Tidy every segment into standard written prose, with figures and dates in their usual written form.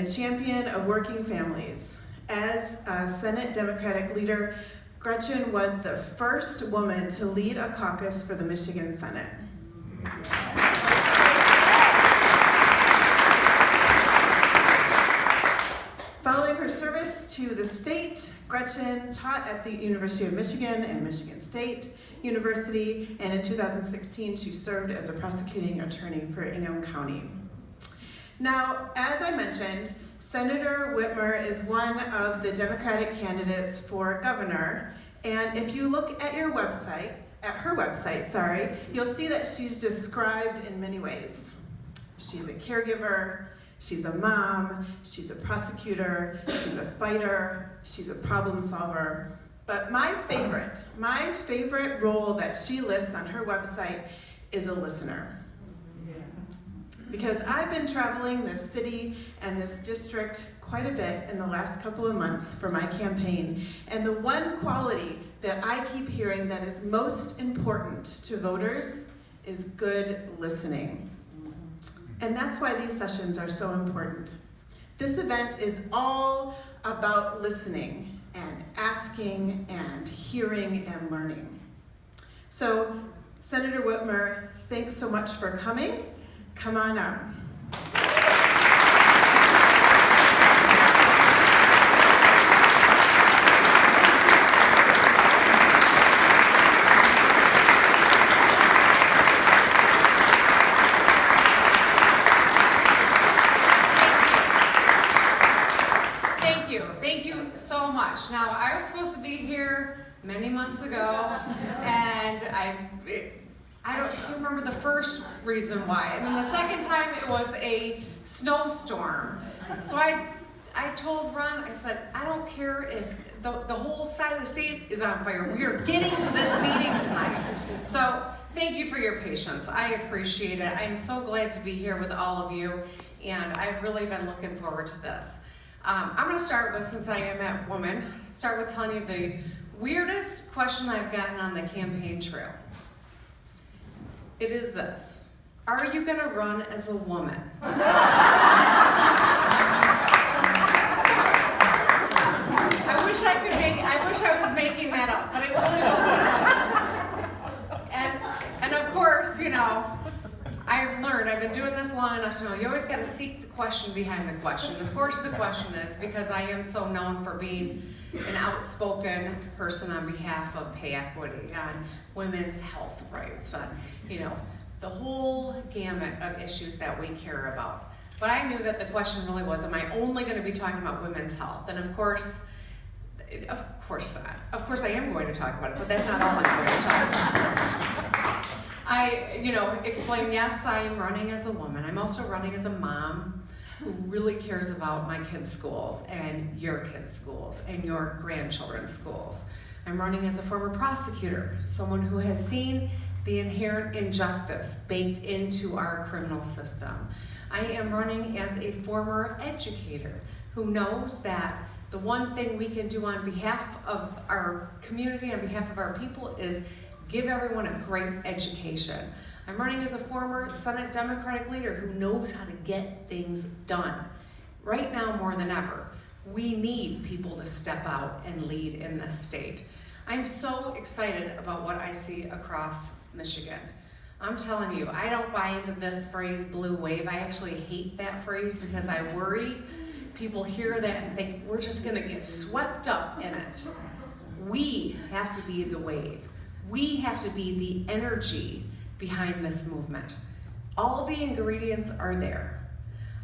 a champion of working families. As a Senate Democratic leader, Gretchen was the first woman to lead a caucus for the Michigan Senate. Following her service to the state, Gretchen taught at the University of Michigan and Michigan State University, and in 2016 she served as a prosecuting attorney for Ingham County. Now, as I mentioned, Senator Whitmer is one of the Democratic candidates for governor, and if you look at her website, you'll see that she's described in many ways. She's a caregiver, she's a mom, she's a prosecutor, she's a fighter, she's a problem solver. But my favorite role that she lists on her website is a listener. Because I've been traveling this city and this district quite a bit in the last couple of months for my campaign, and the one quality that I keep hearing that is most important to voters is good listening. And that's why these sessions are so important. This event is all about listening and asking and hearing and learning. So, Senator Whitmer, thanks so much for coming. Come on up. Thank you so much. Now, I was supposed to be here many months ago, and I don't remember the first reason why. I mean, the second time it was a snowstorm. So I told Ron, I said, I don't care if the whole side of the state is on fire. We are getting to this meeting tonight. So thank you for your patience. I appreciate it. I am so glad to be here with all of you, and I've really been looking forward to this. I'm going to start with, since I am a woman, start with telling you the weirdest question I've gotten on the campaign trail. It is this: are you going to run as a woman? I wish I was making that up, but it really wasn't. And of course, you know, I've been doing this long enough to know you always got to seek the question behind the question. Of course, the question is, because I am so known for being an outspoken person on behalf of pay equity, on women's health rights, on, you know, the whole gamut of issues that we care about. But I knew that the question really was, am I only going to be talking about women's health? And of course not. Of course I am going to talk about it, but that's not all I'm going to talk about. I, explain, yes, I am running as a woman. I'm also running as a mom who really cares about my kids' schools and your kids' schools and your grandchildren's schools. I'm running as a former prosecutor, someone who has seen the inherent injustice baked into our criminal system. I am running as a former educator who knows that the one thing we can do on behalf of our community, on behalf of our people, is give everyone a great education. I'm running as a former Senate Democratic leader who knows how to get things done. Right now, more than ever, we need people to step out and lead in this state. I'm so excited about what I see across Michigan. I'm telling you, I don't buy into this phrase, blue wave. I actually hate that phrase because I worry people hear that and think we're just gonna get swept up in it. We have to be the wave. We have to be the energy behind this movement. All the ingredients are there.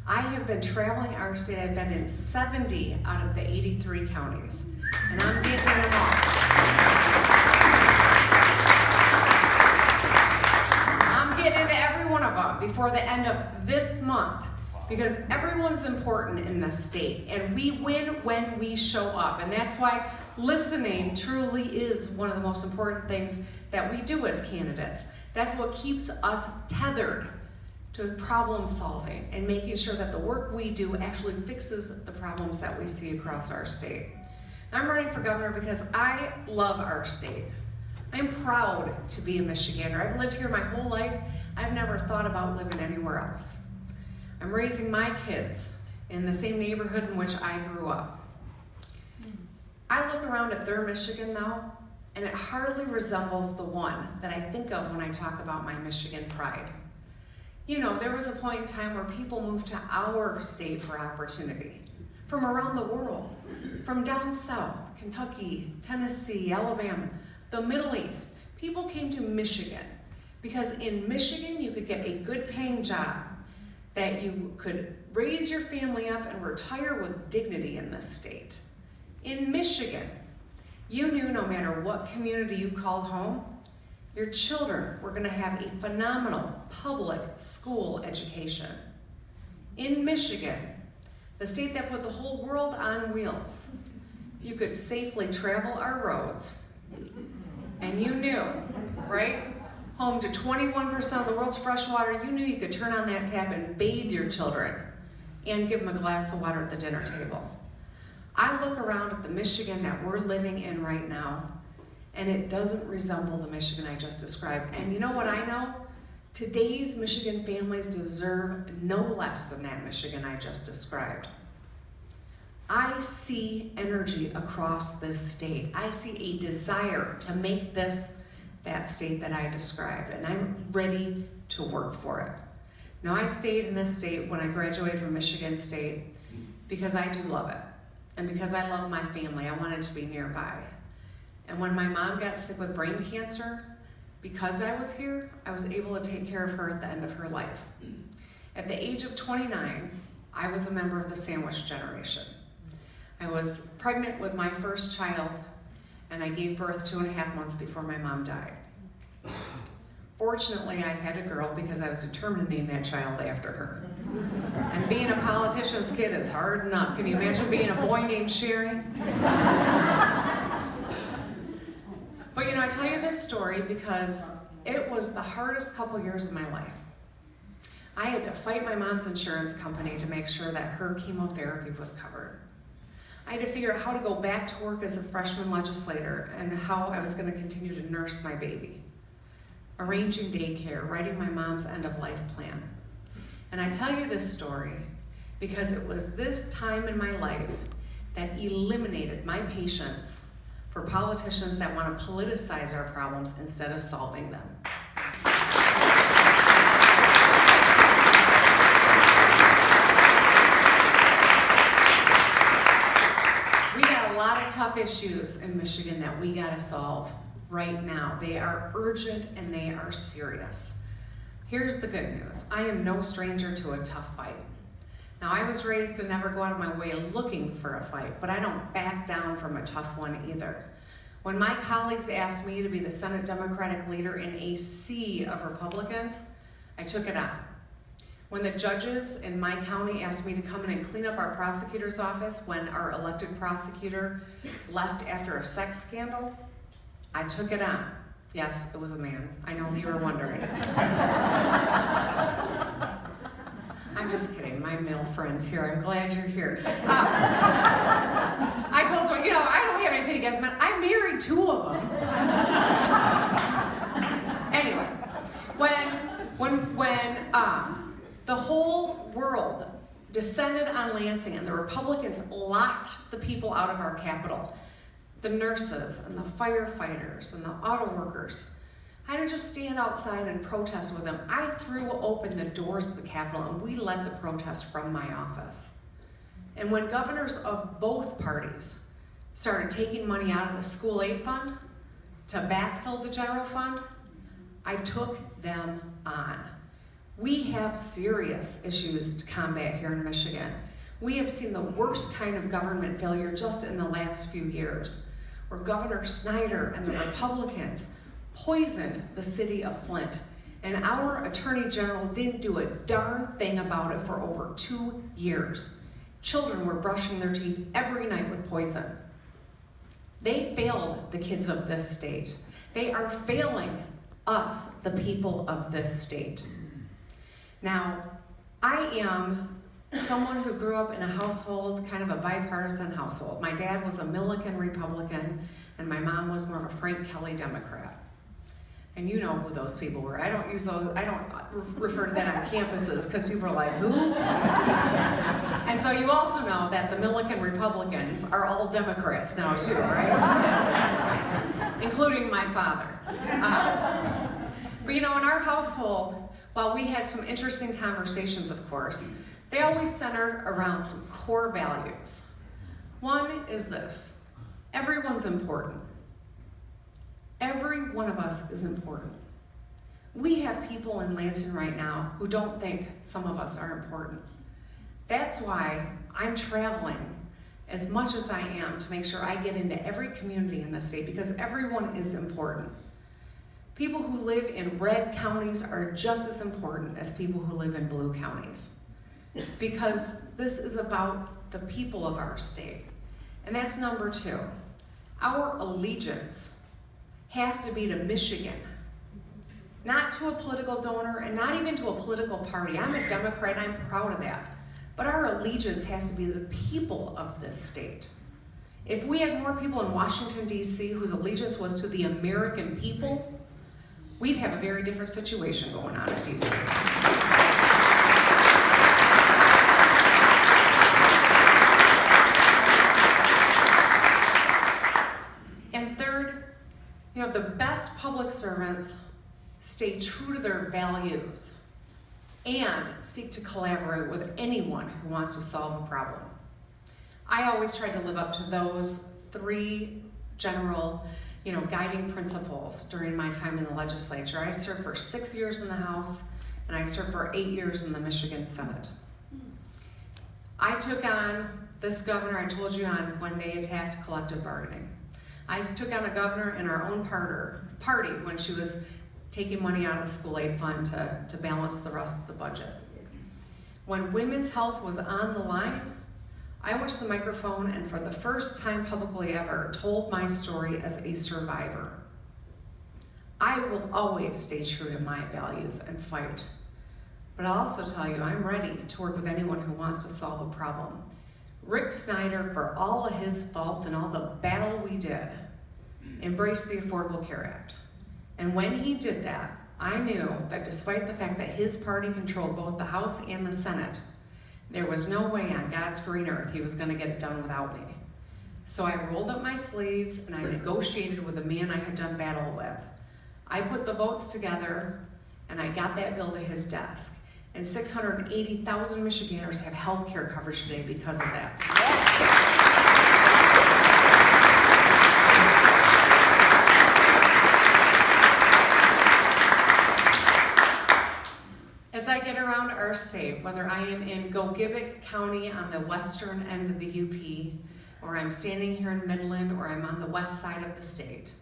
I have been traveling our state. I've been in 70 out of the 83 counties, and I'm getting them all. I'm getting into every one of them before the end of this month, because everyone's important in this state, and we win when we show up, and that's why listening truly is one of the most important things that we do as candidates. That's what keeps us tethered to problem solving and making sure that the work we do actually fixes the problems that we see across our state. I'm running for governor because I love our state. I'm proud to be a Michigander. I've lived here my whole life. I've never thought about living anywhere else. I'm raising my kids in the same neighborhood in which I grew up. I look around at their Michigan though, and it hardly resembles the one that I think of when I talk about my Michigan pride. You know, there was a point in time where people moved to our state for opportunity, from around the world, from down south, Kentucky, Tennessee, Alabama, the Middle East. People came to Michigan because in Michigan you could get a good paying job, that you could raise your family up and retire with dignity in this state. In Michigan, you knew no matter what community you called home, your children were going to have a phenomenal public school education. In Michigan, the state that put the whole world on wheels, you could safely travel our roads, and you knew, right? Home to 21% of the world's fresh water, you knew you could turn on that tap and bathe your children and give them a glass of water at the dinner table. I look around at the Michigan that we're living in right now, and it doesn't resemble the Michigan I just described. And you know what I know? Today's Michigan families deserve no less than that Michigan I just described. I see energy across this state. I see a desire to make this that state that I described, and I'm ready to work for it. Now, I stayed in this state when I graduated from Michigan State because I do love it, and because I love my family. I wanted to be nearby. And when my mom got sick with brain cancer, because I was here, I was able to take care of her at the end of her life. At the age of 29, I was a member of the sandwich generation. I was pregnant with my first child, and I gave birth 2.5 months before my mom died. Fortunately, I had a girl because I was determined to name that child after her. And being a politician's kid is hard enough. Can you imagine being a boy named Sherry? But you know, I tell you this story because it was the hardest couple years of my life. I had to fight my mom's insurance company to make sure that her chemotherapy was covered. I had to figure out how to go back to work as a freshman legislator and how I was going to continue to nurse my baby. Arranging daycare, writing my mom's end-of-life plan. And I tell you this story because it was this time in my life that eliminated my patience for politicians that want to politicize our problems instead of solving them. We got a lot of tough issues in Michigan that we got to solve right now. They are urgent and they are serious. Here's the good news. I am no stranger to a tough fight. Now, I was raised to never go out of my way looking for a fight, but I don't back down from a tough one either. When my colleagues asked me to be the Senate Democratic leader in a sea of Republicans, I took it on. When the judges in my county asked me to come in and clean up our prosecutor's office when our elected prosecutor left after a sex scandal, I took it on. Yes, it was a man. I know you were wondering. I'm just kidding, my male friends here, I'm glad you're here. I told someone, you know, I don't have anything against men. I married 2 of them. Anyway, when the whole world descended on Lansing and the Republicans locked the people out of our capital, the nurses and the firefighters and the auto workers, I didn't just stand outside and protest with them. I threw open the doors of the Capitol and we led the protest from my office. And when governors of both parties started taking money out of the school aid fund to backfill the general fund, I took them on. We have serious issues to combat here in Michigan. We have seen the worst kind of government failure just in the last few years, where Governor Snyder and the Republicans poisoned the city of Flint, and our Attorney General didn't do a darn thing about it for over 2 years. Children were brushing their teeth every night with poison. They failed the kids of this state. They are failing us, the people of this state. Now, I am someone who grew up in a household, kind of a bipartisan household. My dad was a Milliken Republican, and my mom was more of a Frank Kelly Democrat. And you know who those people were. I don't use those, I don't refer to that on campuses because people are like, who? And so you also know that the Milliken Republicans are all Democrats now too, right? Including my father. But you know, in our household, while we had some interesting conversations, of course, they always centered around some core values. One is this: everyone's important. Every one of us is important. We have people in Lansing right now who don't think some of us are important. That's why I'm traveling as much as I am to make sure I get into every community in the state, because everyone is important. People who live in red counties are just as important as people who live in blue counties, because this is about the people of our state. And that's number two. Our allegiance has to be to Michigan, not to a political donor and not even to a political party. I'm a Democrat, I'm proud of that. But our allegiance has to be the people of this state. If we had more people in Washington, D.C. whose allegiance was to the American people, we'd have a very different situation going on in D.C. And third, you know, the best public servants stay true to their values and seek to collaborate with anyone who wants to solve a problem. I always try to live up to those three general, you know, guiding principles during my time in the legislature. I served for 6 years in the House, and I served for 8 years in the Michigan Senate. I took on this governor I told you on when they attacked collective bargaining. I took on a governor in our own party when she was taking money out of the school aid fund to balance the rest of the budget. When women's health was on the line, I went to the microphone and for the first time publicly ever told my story as a survivor. I will always stay true to my values and fight. But I'll also tell you, I'm ready to work with anyone who wants to solve a problem. Rick Snyder, for all of his faults and all the battle we did, embraced the Affordable Care Act. And when he did that, I knew that despite the fact that his party controlled both the House and the Senate, there was no way on God's green earth he was going to get it done without me. So I rolled up my sleeves and I negotiated with a man I had done battle with. I put the votes together and I got that bill to his desk. And 680,000 Michiganders have health care coverage today because of that. As I get around our state, whether I am in Gogebic County on the western end of the UP, or I'm standing here in Midland, or I'm on the west side of the state,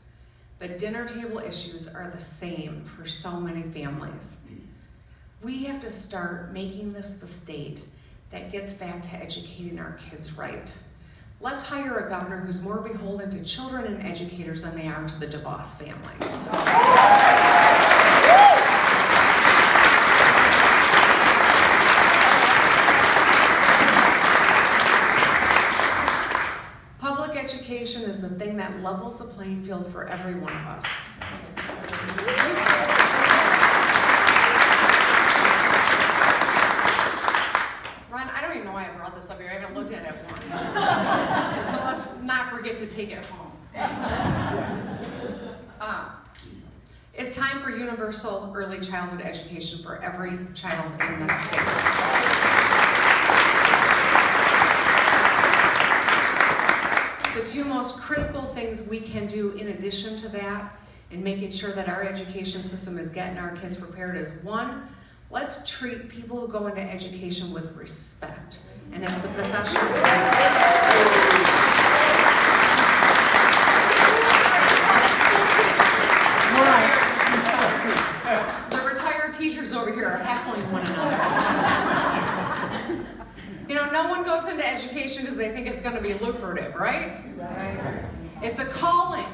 the dinner table issues are the same for so many families. We have to start making this the state that gets back to educating our kids right. Let's hire a governor who's more beholden to children and educators than they are to the DeVos family. Public education is the thing that levels the playing field for every one of us. This up here. I haven't looked at it once. But let's not forget to take it home. It's time for universal early childhood education for every child in this state. The two most critical things we can do in addition to that, in making sure that our education system is getting our kids prepared, is one, let's treat people who go into education with respect. And as the professionals, the retired teachers over here are heckling one another. You know, no one goes into education because they think it's going to be lucrative, right? It's a calling.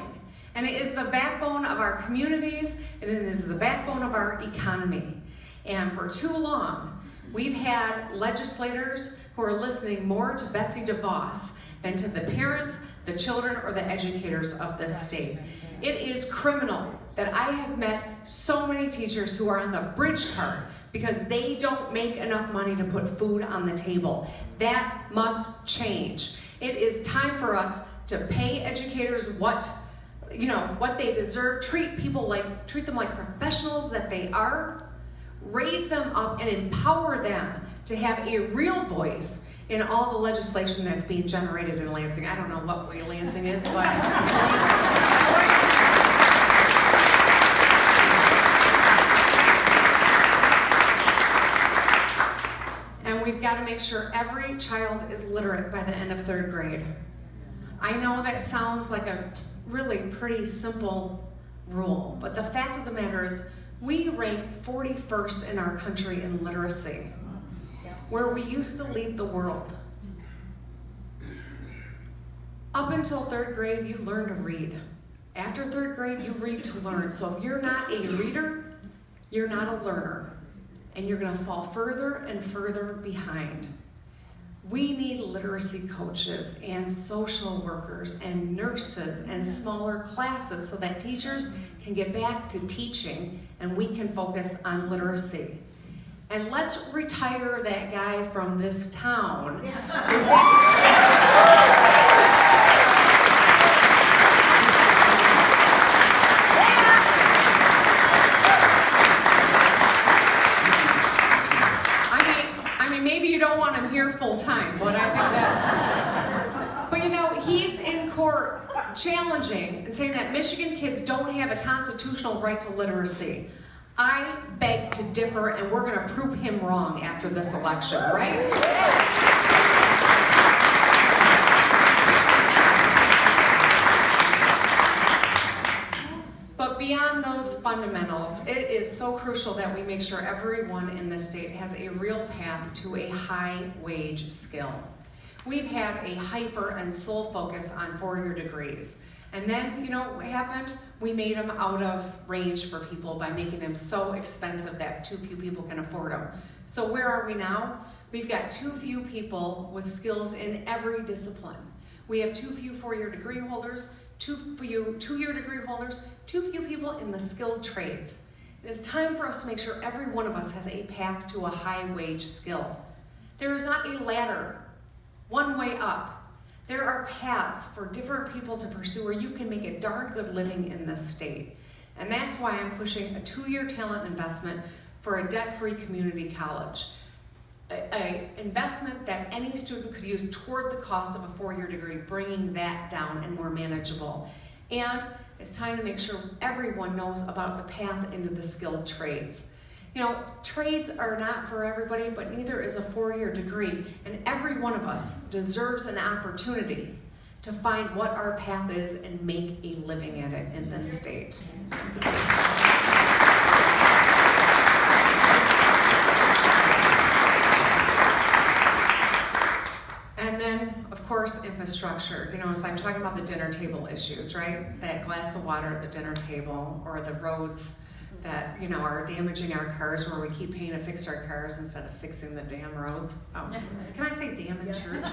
And it is the backbone of our communities, and it is the backbone of our economy. And for too long, we've had legislators who are listening more to Betsy DeVos than to the parents, the children or the educators of this state. It is criminal that I have met so many teachers who are on the bridge card because they don't make enough money to put food on the table. That must change. It is time for us to pay educators what they deserve, treat them like professionals that they are, raise them up and empower them to have a real voice in all the legislation that's being generated in Lansing. I don't know what way Lansing is, but and we've got to make sure every child is literate by the end of 3rd grade. I know that sounds like a really pretty simple rule, but the fact of the matter is we rank 41st in our country in literacy, where we used to lead the world. Up until 3rd grade, you learn to read. After 3rd grade, you read to learn. So if you're not a reader, you're not a learner, and you're going to fall further and further behind. We need literacy coaches and social workers and nurses and smaller classes so that teachers can get back to teaching and we can focus on literacy. And let's retire that guy from this town who maybe you don't want him here full time, but I think that. But he's in court challenging and saying that Michigan kids don't have a constitutional right to literacy. I beg to differ, and we're going to prove him wrong after this election, right? But beyond those fundamentals, it is so crucial that we make sure everyone in this state has a real path to a high-wage skill. We've had a hyper and sole focus on 4-year degrees. And then, what happened? We made them out of range for people by making them so expensive that too few people can afford them. So where are we now? We've got too few people with skills in every discipline. We have too few 4-year degree holders, too few 2-year degree holders, too few people in the skilled trades. It is time for us to make sure every one of us has a path to a high-wage skill. There is not a ladder, one way up. There are paths for different people to pursue where you can make a darn good living in this state. And that's why I'm pushing a 2-year talent investment for a debt-free community college. An investment that any student could use toward the cost of a 4-year degree, bringing that down and more manageable. And it's time to make sure everyone knows about the path into the skilled trades. Trades are not for everybody, but neither is a 4-year degree. And every one of us deserves an opportunity to find what our path is and make a living at it in this state. And then, of course, infrastructure. As I'm talking about the dinner table issues, right? That glass of water at the dinner table, or the roads that are damaging our cars, where we keep paying to fix our cars instead of fixing the damn roads. Oh, can I say damn in church?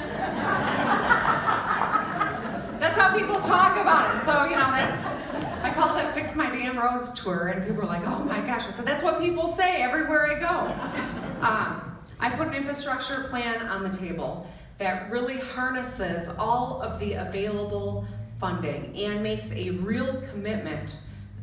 That's how people talk about it. So I call it Fix My Damn Roads tour, and people are like, oh my gosh. So that's what people say everywhere I go. I put an infrastructure plan on the table that really harnesses all of the available funding and makes a real commitment,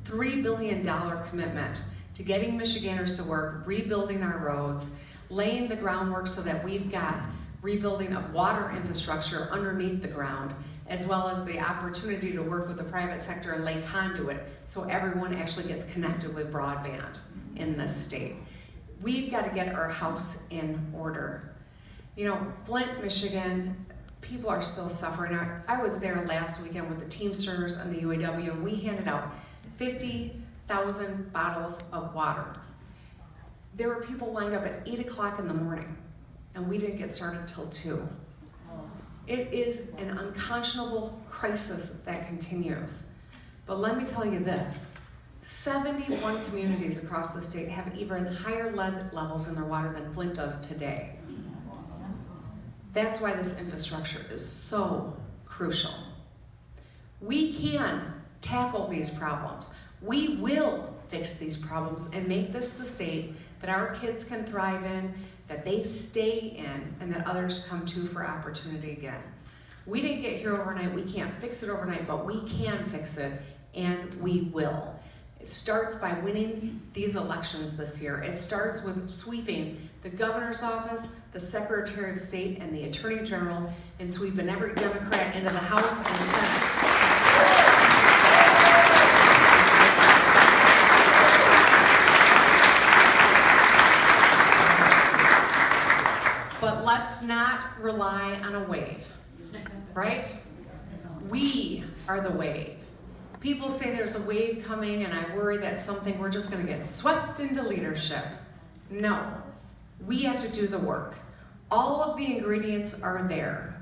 $3 billion commitment to getting Michiganders to work, rebuilding our roads, laying the groundwork so that we've got rebuilding of water infrastructure underneath the ground, as well as the opportunity to work with the private sector and lay conduit so everyone actually gets connected with broadband in this state. We've got to get our house in order. Flint, Michigan, people are still suffering. I was there last weekend with the Teamsters and the UAW, and we handed out 50,000 bottles of water. There were people lined up at 8 o'clock in the morning, and we didn't get started till 2. It is an unconscionable crisis that continues. But let me tell you this, 71 communities across the state have even higher lead levels in their water than Flint does today. That's why this infrastructure is so crucial. We can tackle these problems. We will fix these problems and make this the state that our kids can thrive in, that they stay in, and that others come to for opportunity again. We didn't get here overnight. We can't fix it overnight, but we can fix it, and we will. It starts by winning these elections this year. It starts with sweeping the governor's office, the Secretary of State, and the Attorney General, and sweeping every Democrat into the House and Senate. But let's not rely on a wave, right? We are the wave. People say there's a wave coming, and I worry that we're just going to get swept into leadership. No, we have to do the work. All of the ingredients are there.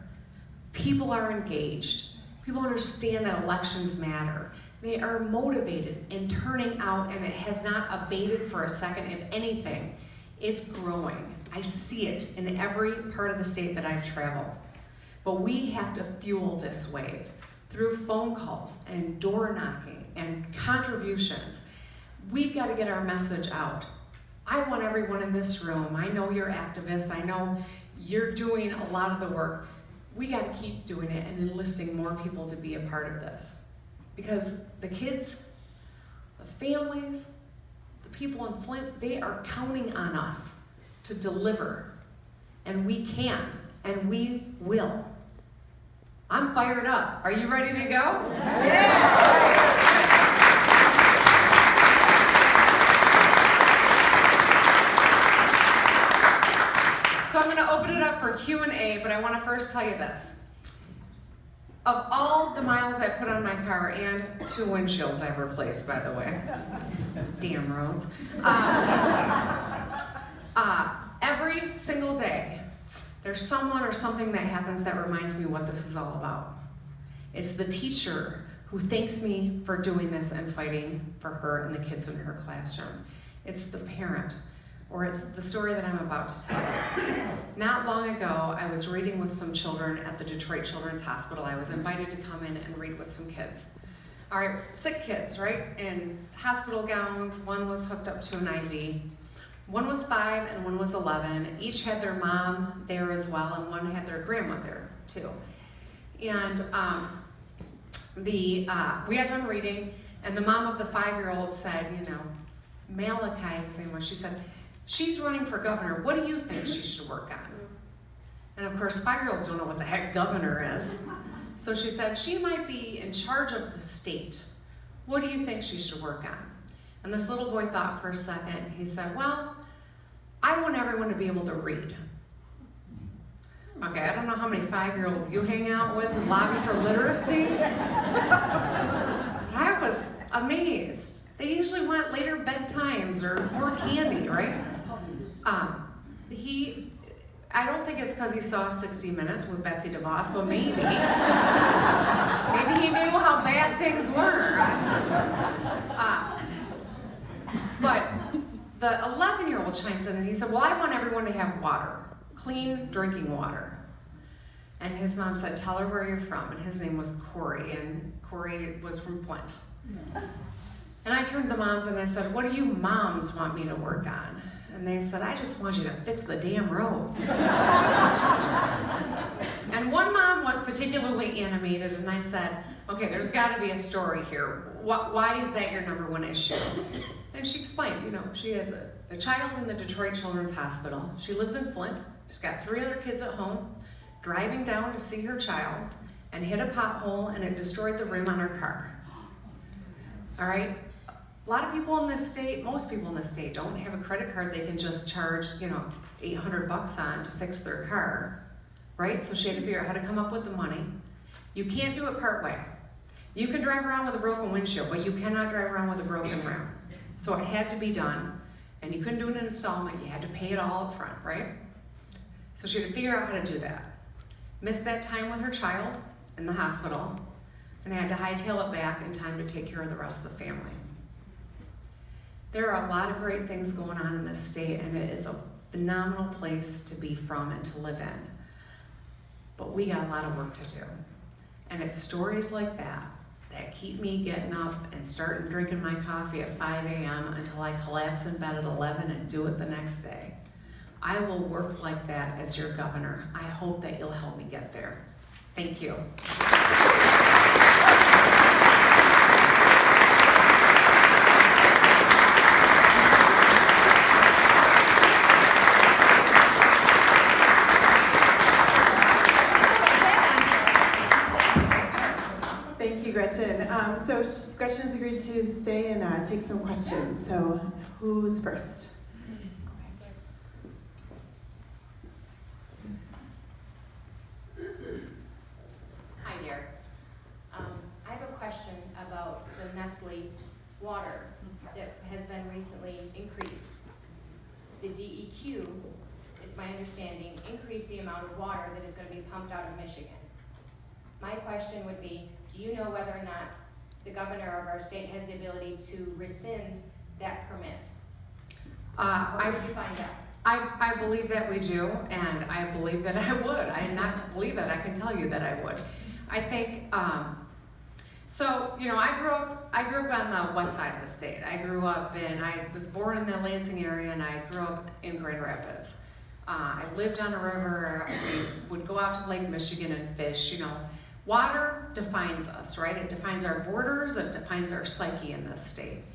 People are engaged. People understand that elections matter. They are motivated in turning out, and it has not abated for a second. If anything, it's growing. I see it in every part of the state that I've traveled. But we have to fuel this wave through phone calls and door knocking and contributions. We've got to get our message out. I want everyone in this room, I know you're activists, I know you're doing a lot of the work. We got to keep doing it and enlisting more people to be a part of this. Because the kids, the families, the people in Flint, they are counting on us to deliver. And we can, and we will. I'm fired up. Are you ready to go? Yeah! So I'm going to open it up for Q&A, but I want to first tell you this. Of all the miles I put on my car, and 2 windshields I've replaced, by the way. Damn roads. Every single day, there's someone or something that happens that reminds me what this is all about. It's the teacher who thanks me for doing this and fighting for her and the kids in her classroom. It's the parent, or it's the story that I'm about to tell you. Not long ago, I was reading with some children at the Detroit Children's Hospital. I was invited to come in and read with some kids. All right, sick kids, right? In hospital gowns. One was hooked up to an IV. One was 5 and one was 11. Each had their mom there as well, and one had their grandma there too. And we got done reading, and the mom of the 5-year-old said, Malachi, his name was, she said, she's running for governor. What do you think she should work on? And of course, 5-year-olds don't know what the heck governor is. So she said, she might be in charge of the state. What do you think she should work on? And this little boy thought for a second. He said, well, I want everyone to be able to read. Okay, I don't know how many 5-year-olds you hang out with who lobby for literacy. But I was amazed. They usually want later bedtimes or more candy, right? I don't think it's because he saw 60 Minutes with Betsy DeVos, but maybe. Maybe he knew how bad things were. But the 11-year-old chimes in and he said, well, I want everyone to have water, clean drinking water. And his mom said, tell her where you're from. And his name was Corey, and Corey was from Flint. And I turned to the moms and I said, what do you moms want me to work on? And they said, I just want you to fix the damn roads. And one mom was particularly animated, and I said, okay, there's got to be a story here. Why is that your number one issue? And she explained, she has a child in the Detroit Children's Hospital. She lives in Flint. She's got 3 other kids at home, driving down to see her child, and hit a pothole, and it destroyed the rim on her car. All right? A lot of people in this state, most people in this state, don't have a credit card they can just charge, $800 on to fix their car, right? So she had to figure out how to come up with the money. You can't do it part way. You can drive around with a broken windshield, but you cannot drive around with a broken rim. So it had to be done, and you couldn't do it in installment. You had to pay it all up front, right? So she had to figure out how to do that. Missed that time with her child in the hospital, and had to hightail it back in time to take care of the rest of the family. There are a lot of great things going on in this state, and it is a phenomenal place to be from and to live in. But we got a lot of work to do. And it's stories like that that keep me getting up and starting drinking my coffee at 5 a.m. until I collapse in bed at 11 and do it the next day. I will work like that as your governor. I hope that you'll help me get there. Thank you. Thank you, Gretchen. So Gretchen has agreed to stay and take some questions. So who's first? Hi there. I have a question about the Nestle water that has been recently increased. The DEQ, it's my understanding, increased the amount of water that is going to be pumped out of Michigan. My question would be, do you know whether or not the governor of our state has the ability to rescind that permit? Or did you find out? I believe that we do, and I believe that I would. I not believe it, I can tell you that I would. I think, so, you know, I grew up on the west side of the state. I was born in the Lansing area, and I grew up in Grand Rapids. I lived on a river. We would go out to Lake Michigan and fish. You know, water defines us, right? It defines our borders, it defines our psyche in this state.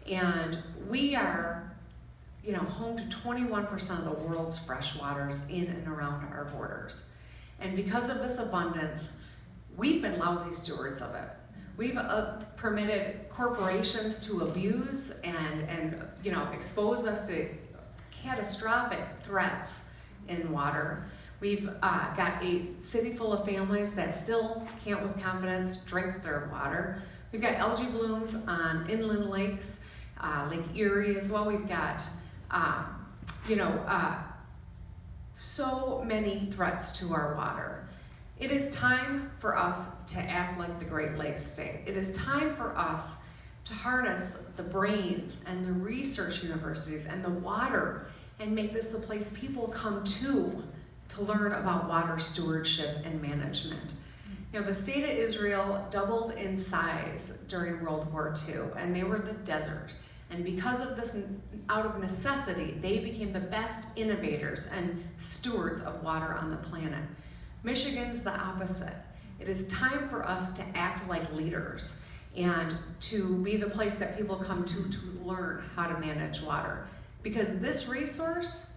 And we are, you know, home to 21% of the world's fresh waters in and around our borders. And because of this abundance, we've been lousy stewards of it. We've permitted corporations to abuse and you know, expose us to catastrophic threats in water. We've got a city full of families that still can't with confidence drink their water. We've got algae blooms on inland lakes, Lake Erie as well. We've got so many threats to our water. It is time for us to act like the Great Lakes state. It is time for us to harness the brains and the research universities and the water and make this the place people come to learn about water stewardship and management. You know, the state of Israel doubled in size during World War II, and they were the desert. And because of this, out of necessity, they became the best innovators and stewards of water on the planet. Michigan's the opposite. It is time for us to act like leaders and to be the place that people come to learn how to manage water. Because this resource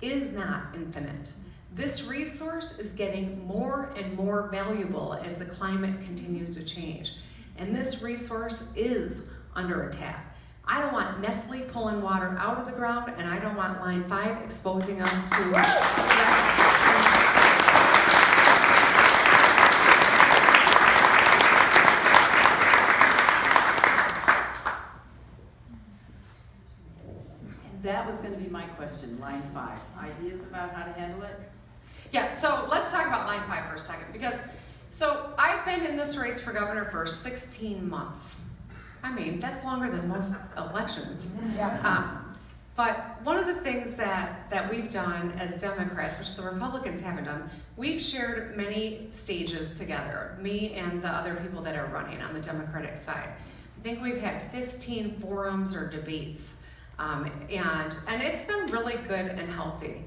is not infinite. This resource is getting more and more valuable as the climate continues to change. And this resource is under attack. I don't want Nestle pulling water out of the ground, and I don't want Line 5 exposing us to That was going to be my question, Line 5. Ideas about how to handle it? Yeah, so let's talk about Line 5 for a second, because I've been in this race for governor for 16 months. I mean, that's longer than most elections. Yeah. But one of the things that we've done as Democrats, which the Republicans haven't done, we've shared many stages together, me and the other people that are running on the Democratic side. I think we've had 15 forums or debates, and it's been really good and healthy.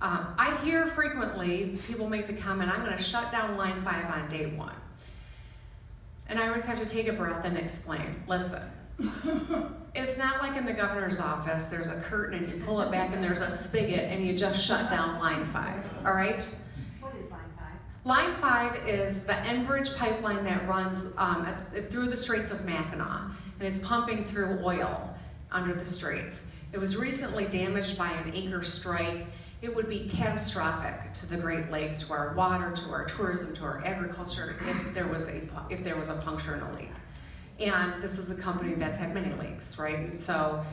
I hear frequently people make the comment, I'm going to shut down Line 5 on day one. And I always have to take a breath and explain, listen, it's not like in the governor's office, there's a curtain and you pull it back and there's a spigot and you just shut down Line 5, all right? What is Line 5? Line 5 is the Enbridge pipeline that runs through the Straits of Mackinac and is pumping through oil under the straits. It was recently damaged by an anchor strike. It would be catastrophic to the Great Lakes, to our water, to our tourism, to our agriculture if there was a puncture in a lake. And this is a company that's had many lakes, right? And so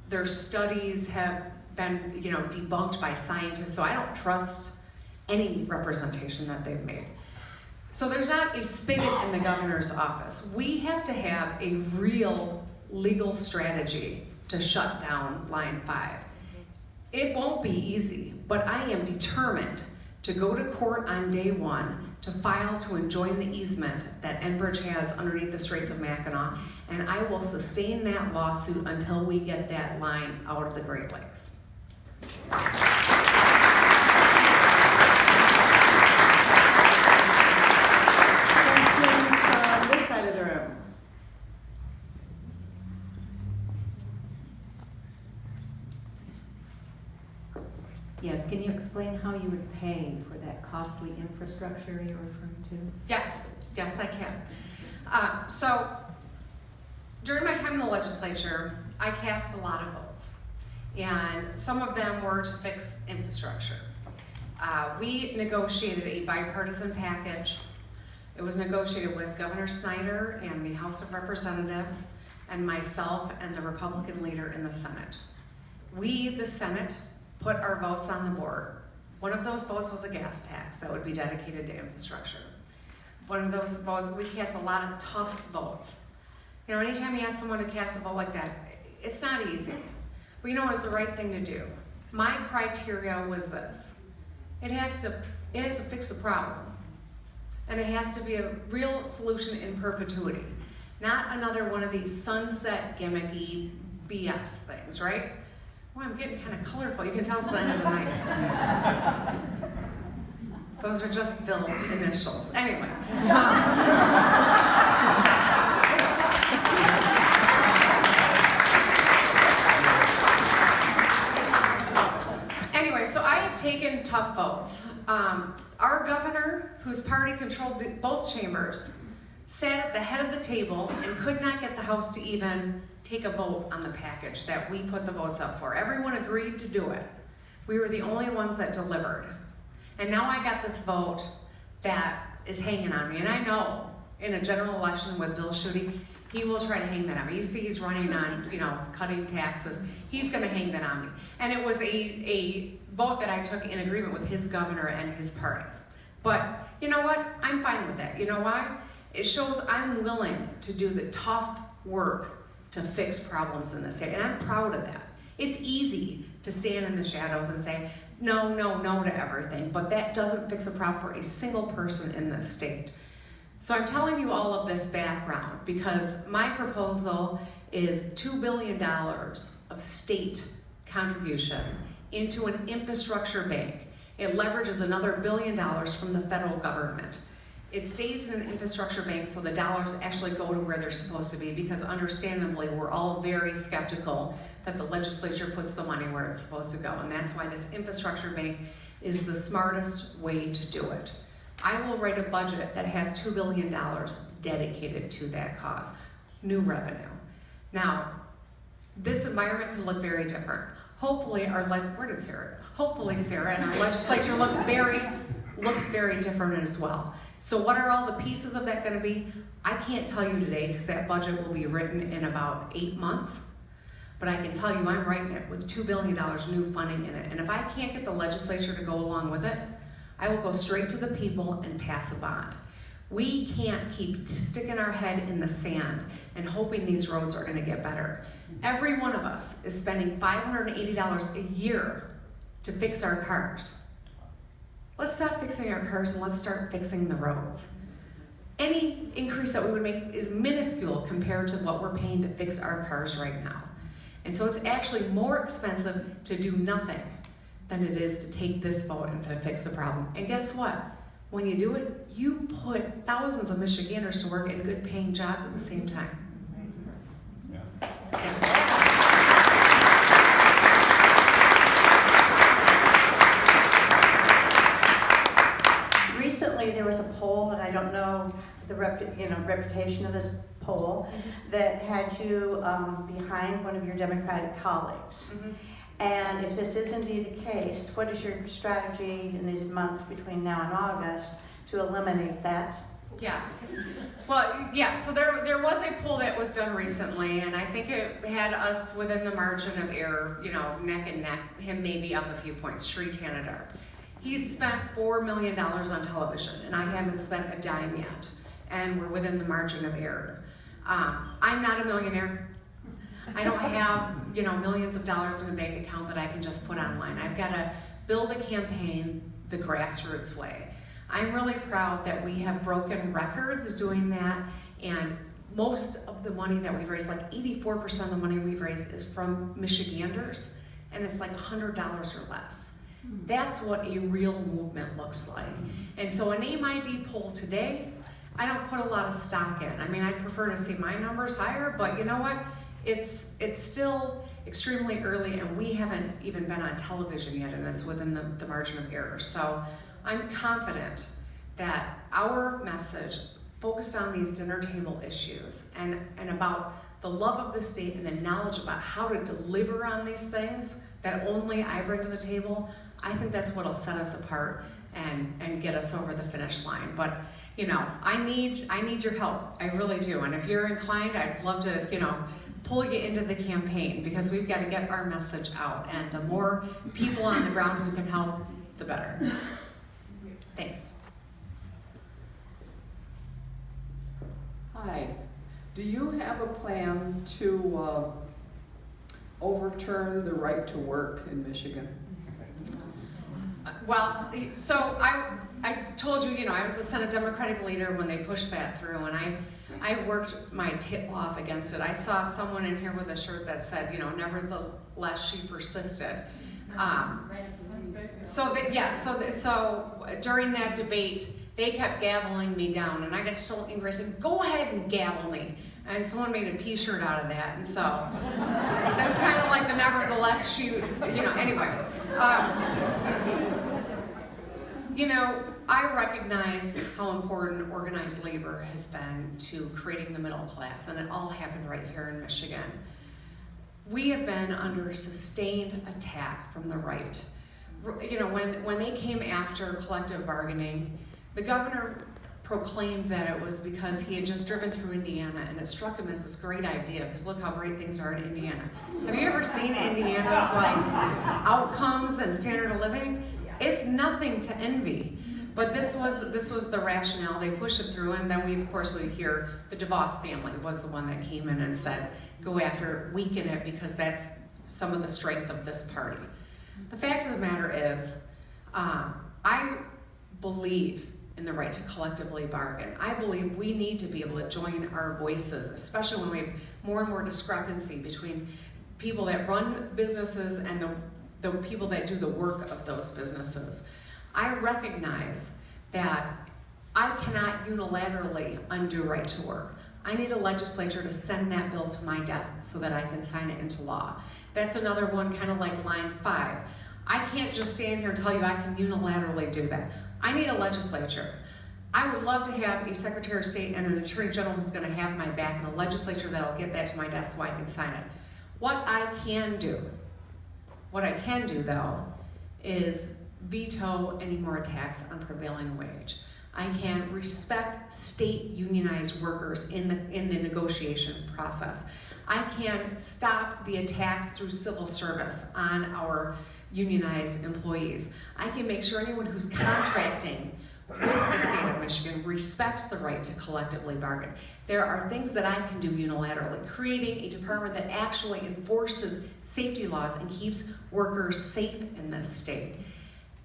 their studies have been, debunked by scientists, so I don't trust any representation that they've made. So there's not a spigot in the governor's office. We have to have a real legal strategy to shut down Line 5. It won't be easy, but I am determined to go to court on day one to file to enjoin the easement that Enbridge has underneath the Straits of Mackinac, and I will sustain that lawsuit until we get that line out of the Great Lakes. Question from this side of the room. Yes, can you explain how you would pay for that costly infrastructure you're referring to? Yes, I can. So, during my time in the legislature, I cast a lot of votes, and some of them were to fix infrastructure. We negotiated a bipartisan package. It was negotiated with Governor Snyder and the House of Representatives, and myself and the Republican leader in the Senate. We, the Senate, put our votes on the board. One of those votes was a gas tax that would be dedicated to infrastructure. One of those votes, we cast a lot of tough votes. You know, anytime you ask someone to cast a vote like that, it's not easy. But you know, it was the right thing to do. My criteria was this: it has to fix the problem, and it has to be a real solution in perpetuity, not another one of these sunset gimmicky BS things, right? Well, I'm getting kind of colorful. You can tell it's the end of the night. Those are just Bill's initials. Anyway. Anyway, so I have taken tough votes. Our governor, whose party controlled both chambers, sat at the head of the table and could not get the House to even take a vote on the package that we put the votes up for. Everyone agreed to do it. We were the only ones that delivered. And now I got this vote that is hanging on me. And I know in a general election with Bill Schuette, he will try to hang that on me. You see he's running on, cutting taxes. He's gonna hang that on me. And it was a vote that I took in agreement with his governor and his party. But you know what? I'm fine with that. You know why? It shows I'm willing to do the tough work to fix problems in the state, and I'm proud of that. It's easy to stand in the shadows and say, no, no, no to everything, but that doesn't fix a problem for a single person in this state. So I'm telling you all of this background because my proposal is $2 billion of state contribution into an infrastructure bank. It leverages another $1 billion from the federal government. It stays in an infrastructure bank so the dollars actually go to where they're supposed to be, because understandably we're all very skeptical that the legislature puts the money where it's supposed to go, and that's why this infrastructure bank is the smartest way to do it. I will write a budget that has $2 billion dedicated to that cause, new revenue. Now, this environment can look very different. Hopefully Hopefully Sarah and our legislature looks very different as well. So what are all the pieces of that going to be? I can't tell you today because that budget will be written in about 8 months. But I can tell you I'm writing it with $2 billion new funding in it. And if I can't get the legislature to go along with it, I will go straight to the people and pass a bond. We can't keep sticking our head in the sand and hoping these roads are going to get better. Every one of us is spending $580 a year to fix our cars. Let's stop fixing our cars and let's start fixing the roads. Any increase that we would make is minuscule compared to what we're paying to fix our cars right now. And so it's actually more expensive to do nothing than it is to take this vote and to fix the problem. And guess what? When you do it, you put thousands of Michiganders to work in good paying jobs at the same time. Yeah. Recently, there was a poll, and I don't know the reputation of this poll, that had you behind one of your Democratic colleagues. Mm-hmm. And if this is indeed the case, what is your strategy in these months between now and August to eliminate that? Yeah. Well, yeah, so there was a poll that was done recently, and I think it had us within the margin of error, neck and neck, him maybe up a few points, Sri Tanadar. He's spent $4 million on television, and I haven't spent a dime yet, and we're within the margin of error. I'm not a millionaire. I don't have, millions of dollars in a bank account that I can just put online. I've got to build a campaign the grassroots way. I'm really proud that we have broken records doing that, and most of the money that we've raised, like 84% of the money we've raised is from Michiganders, and it's like $100 or less. That's what a real movement looks like. And so an name ID poll today, I don't put a lot of stock in. I mean, I'd prefer to see my numbers higher, but you know what? It's still extremely early, and we haven't even been on television yet, and it's within the margin of error. So I'm confident that our message focused on these dinner table issues and about the love of the state and the knowledge about how to deliver on these things that only I bring to the table, I think that's what'll set us apart and get us over the finish line. But you know, I need your help. I really do. And if you're inclined, I'd love to, you know, pull you into the campaign, because we've got to get our message out. And the more people on the ground who can help, the better. Thanks. Hi. Do you have a plan to overturn the right to work in Michigan? Well, so I told you, you know, I was the Senate Democratic leader when they pushed that through, and I worked my tail off against it. I saw someone in here with a shirt that said, you know, nevertheless she persisted. So during that debate, they kept gaveling me down, and I got so angry. I said, "Go ahead and gavel me." And someone made a T-shirt out of that, and so that's kind of like the nevertheless she, you know. Anyway, you know, I recognize how important organized labor has been to creating the middle class, and it all happened right here in Michigan. We have been under sustained attack from the right. You know, when they came after collective bargaining, the governor proclaimed that it was because he had just driven through Indiana, and it struck him as this great idea, because look how great things are in Indiana. Have you ever seen Indiana's like outcomes and standard of living? It's nothing to envy. But this was the rationale. They pushed it through, and then we hear the DeVos family was the one that came in and said, go after, weaken it, because that's some of the strength of this party. The fact of the matter is, I believe in the right to collectively bargain. I believe we need to be able to join our voices, especially when we have more and more discrepancy between people that run businesses and the people that do the work of those businesses. I recognize that I cannot unilaterally undo right to work. I need a legislature to send that bill to my desk so that I can sign it into law. That's another one, kind of like line 5. I can't just stand here and tell you I can unilaterally do that. I need a legislature. I would love to have a Secretary of State and an Attorney General who's going to have my back, and a legislature that'll get that to my desk so I can sign it. What I can do though, is veto any more attacks on prevailing wage. I can respect state unionized workers in the negotiation process. I can stop the attacks through civil service on our unionized employees. I can make sure anyone who's contracting with the state of Michigan respects the right to collectively bargain. There are things that I can do unilaterally, creating a department that actually enforces safety laws and keeps workers safe in this state.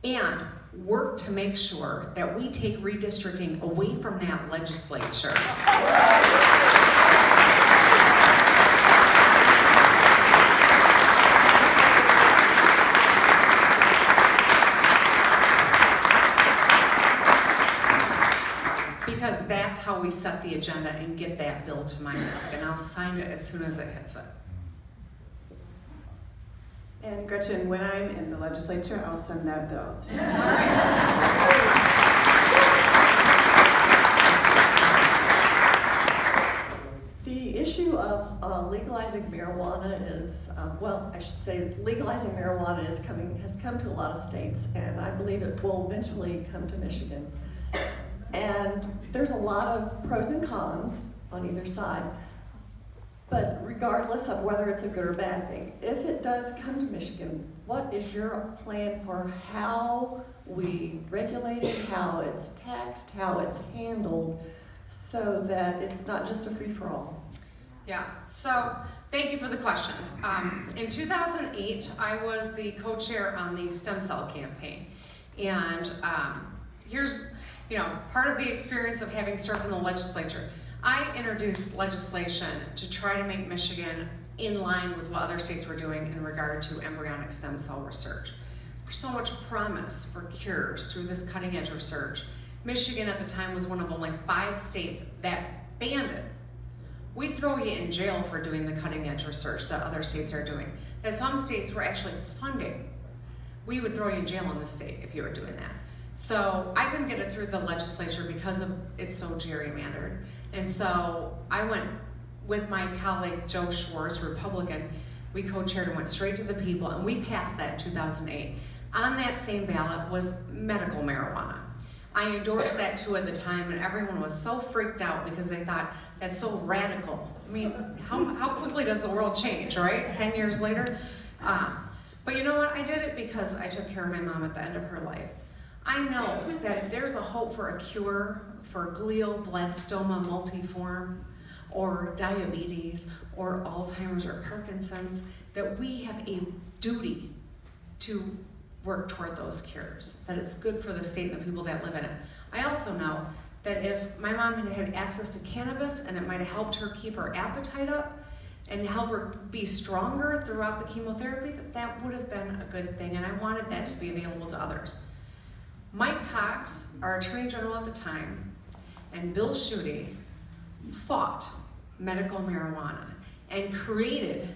And work to make sure that we take redistricting away from that legislature. Because that's how we set the agenda and get that bill to my desk, and I'll sign it as soon as it hits it. And Gretchen, when I'm in the legislature, I'll send that bill to you. The issue of legalizing marijuana is, legalizing marijuana has come to a lot of states, and I believe it will eventually come to Michigan. And there's a lot of pros and cons on either side. But regardless of whether it's a good or bad thing, if it does come to Michigan, what is your plan for how we regulate it, how it's taxed, how it's handled, so that it's not just a free-for-all? Yeah, so thank you for the question. In 2008, I was the co-chair on the stem cell campaign. And part of the experience of having served in the legislature, I introduced legislation to try to make Michigan in line with what other states were doing in regard to embryonic stem cell research. There's so much promise for cures through this cutting edge research. Michigan at the time was one of only 5 states that banned it. We'd throw you in jail for doing the cutting edge research that other states are doing. That some states were actually funding. We would throw you in jail in the state if you were doing that. So I couldn't get it through the legislature because of it's so gerrymandered. And so I went with my colleague Joe Schwartz, Republican. We co-chaired and went straight to the people, and we passed that in 2008. On that same ballot was medical marijuana. I endorsed that too at the time, and everyone was so freaked out because they thought that's so radical. I mean, how quickly does the world change, right? 10 years later? But you know what? I did it because I took care of my mom at the end of her life. I know that if there's a hope for a cure for glioblastoma multiforme, or diabetes, or Alzheimer's or Parkinson's, that we have a duty to work toward those cures, that it's good for the state and the people that live in it. I also know that if my mom had had access to cannabis and it might have helped her keep her appetite up and help her be stronger throughout the chemotherapy, that would have been a good thing, and I wanted that to be available to others. Mike Cox, our Attorney General at the time, and Bill Schuette fought medical marijuana and created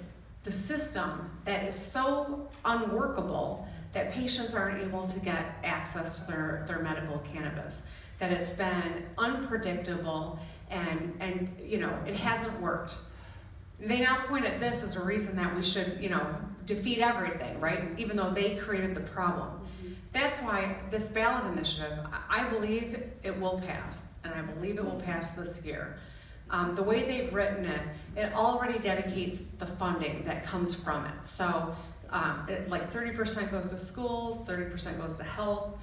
the system that is so unworkable that patients aren't able to get access to their medical cannabis, that it's been unpredictable and it hasn't worked. They now point at this as a reason that we should, defeat everything, right? Even though they created the problem. That's why this ballot initiative, I believe it will pass, and I believe it will pass this year. The way they've written it, it already dedicates the funding that comes from it. So like 30% goes to schools, 30% goes to health,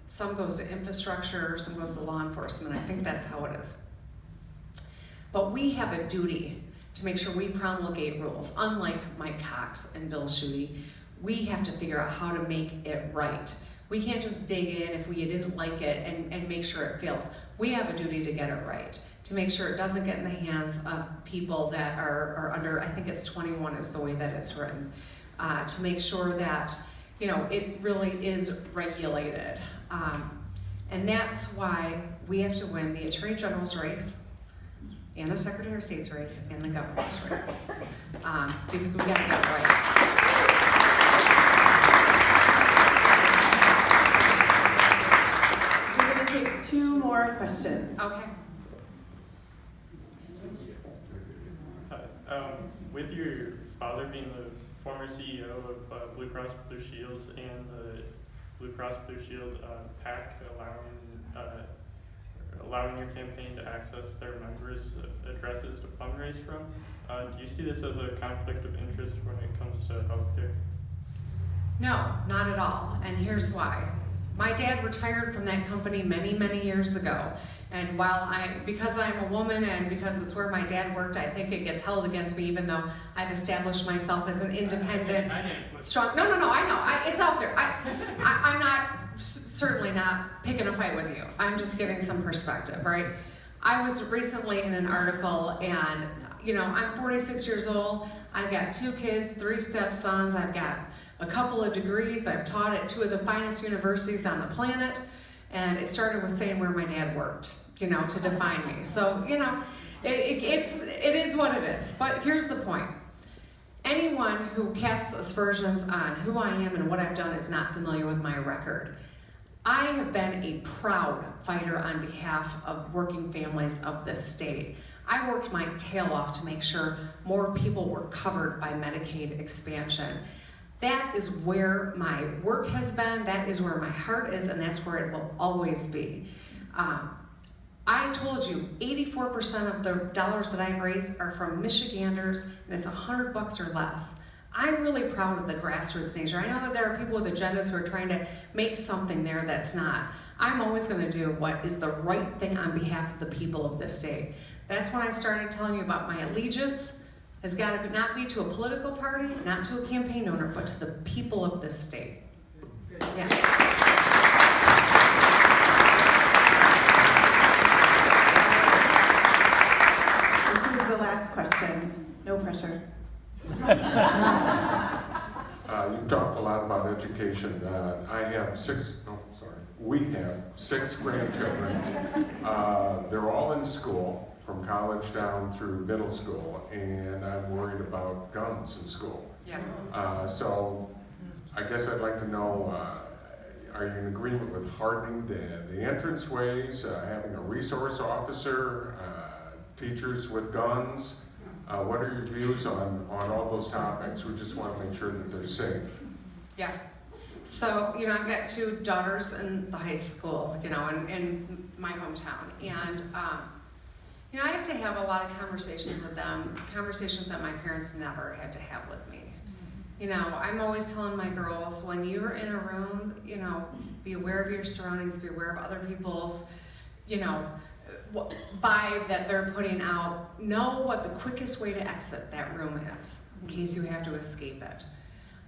some goes to infrastructure, some goes to law enforcement. I think that's how it is. But we have a duty to make sure we promulgate rules. Unlike Mike Cox and Bill Schuette, we have to figure out how to make it right. We can't just dig in if we didn't like it and make sure it fails. We have a duty to get it right, to make sure it doesn't get in the hands of people that are under, I think it's 21 is the way that it's written, to make sure that it really is regulated. And that's why we have to win the Attorney General's race, and the Secretary of State's race, and the governor's race, because we got to get it right. Take 2 more questions. Okay. With your father being the former CEO of Blue Cross Blue Shield and the Blue Cross Blue Shield PAC allowing your campaign to access their members' addresses to fundraise from, do you see this as a conflict of interest when it comes to healthcare? No, not at all, and here's why. My dad retired from that company many, many years ago. And because I'm a woman and because it's where my dad worked, I think it gets held against me, even though I've established myself as an independent, strong. No, I know, it's out there. I'm certainly not picking a fight with you. I'm just giving some perspective, right? I was recently in an article, and I'm 46 years old. I've got 2 kids, 3 stepsons. I've got a couple of degrees. I've taught at 2 of the finest universities on the planet, and it started with saying where my dad worked, to define me. So, it is what it is. But here's the point. Anyone who casts aspersions on who I am and what I've done is not familiar with my record. I have been a proud fighter on behalf of working families of this state. I worked my tail off to make sure more people were covered by Medicaid expansion. That is where my work has been, that is where my heart is, and that's where it will always be. I told you 84% of the dollars that I've raised are from Michiganders, and it's $100 or less. I'm really proud of the grassroots nature. I know that there are people with agendas who are trying to make something there that's not. I'm always going to do what is the right thing on behalf of the people of this state. That's when I started telling you about my allegiance. Has got to not be to a political party, not to a campaign donor, but to the people of this state. Yeah. question. No pressure. You've talked a lot about education. We have 6 grandchildren. They're all in school, from college down through middle school, and I'm worried about guns in school. Yeah. So I guess I'd like to know, are you in agreement with hardening the entranceways, having a resource officer, teachers with guns? What are your views on all those topics? We just want to make sure that they're safe. Yeah. So, I've got 2 daughters in the high school, in my hometown. And, I have to have a lot of conversations with them, conversations that my parents never had to have with me. I'm always telling my girls, when you're in a room, be aware of your surroundings, be aware of other people's, vibe that they're putting out. Know what the quickest way to exit that room is, in case you have to escape it.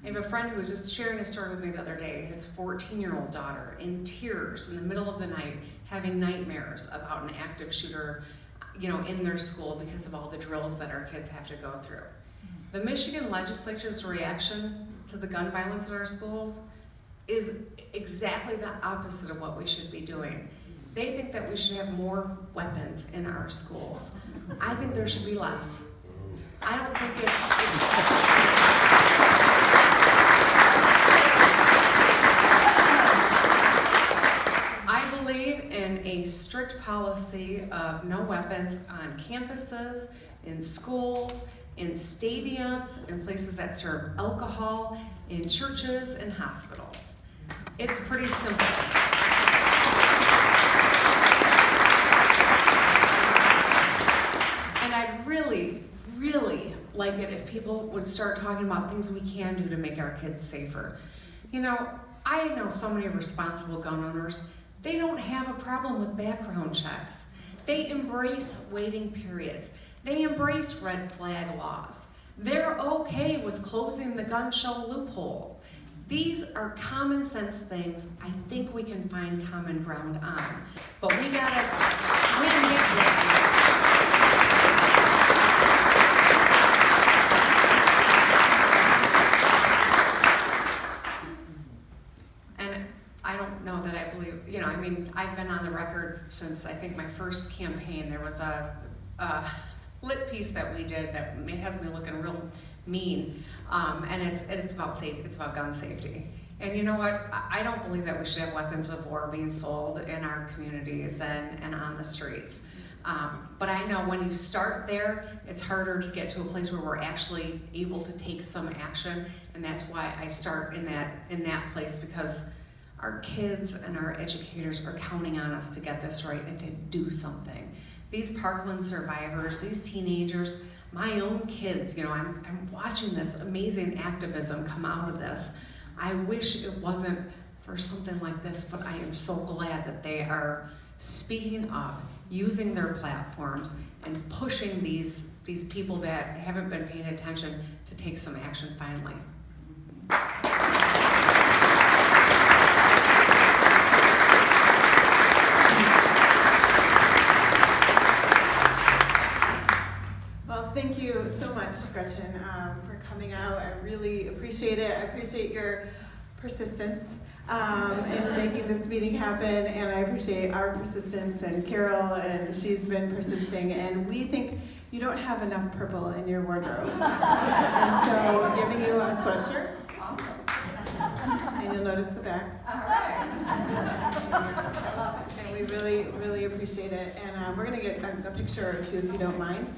I have a friend who was just sharing a story with me the other day, his 14-year-old daughter in tears in the middle of the night, having nightmares about an active shooter, in their school because of all the drills that our kids have to go through. The Michigan legislature's reaction to the gun violence in our schools is exactly the opposite of what we should be doing. They think that we should have more weapons in our schools. I think there should be less. I don't think I believe in a strict policy of no weapons on campuses, in schools, in stadiums, in places that serve alcohol, in churches and hospitals. It's pretty simple. And I'd really, really like it if people would start talking about things we can do to make our kids safer. I know so many responsible gun owners, they don't have a problem with background checks. They embrace waiting periods. They embrace red flag laws. They're okay with closing the gun show loophole. These are common sense things I think we can find common ground on. But we didn't make this. I don't know that I believe, I've been on the record since I think my first campaign. There was a lit piece that we did that has me looking real mean, and it's about gun safety. And you know what? I don't believe that we should have weapons of war being sold in our communities and on the streets. But I know when you start there, it's harder to get to a place where we're actually able to take some action, and that's why I start in that place, because our kids and our educators are counting on us to get this right and to do something. These Parkland survivors, these teenagers, my own kids, I'm watching this amazing activism come out of this. I wish it wasn't for something like this, but I am so glad that they are speaking up, using their platforms, and pushing these people that haven't been paying attention to take some action finally. Thank you so much, Gretchen, for coming out. I really appreciate it. I appreciate your persistence in making this meeting happen, and I appreciate our persistence and Carol, and she's been persisting, and we think you don't have enough purple in your wardrobe. And so we're giving you a sweatshirt. Awesome. And you'll notice the back. All right. And we really, really appreciate it. And we're going to get a picture or two if you don't mind.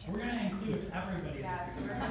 We're going to include everybody. Yeah, so we're going to